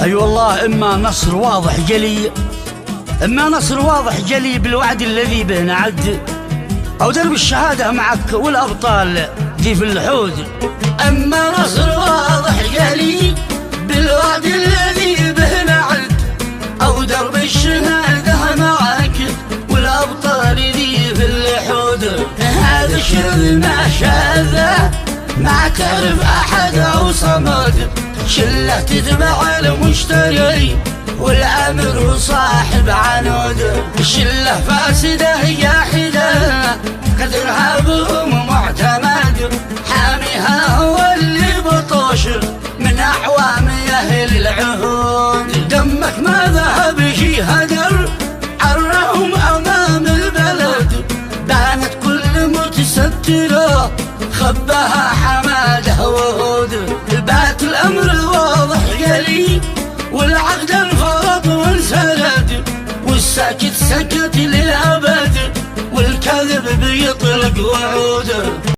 اي والله اما نصر واضح جلي، اما نصر واضح جلي بالوعد الذي به نعد، او درب الشهاده معك والابطال دي في الحود. اما نصر واضح جلي بالوعد الذي به نعد، او درب الشهاده معك والابطال دي في الحود. هذا الشر ما شاذه ما تعرف احد او صمد، شله تتبع المشتري والامر صاحب عنود. الشله فاسده جاحده قد ارهابهم معتمد، حاميها هو اللي بطوش من اعوام اهل العهود. دمك ما ذهب شي هدر عرهم امام البلد، بانت كل متستره خبها حماده وهود. بات الامر واضح جلي والعقد انفرط وانسرد، والساكت سكت للابد والكذب بيطلق وعود.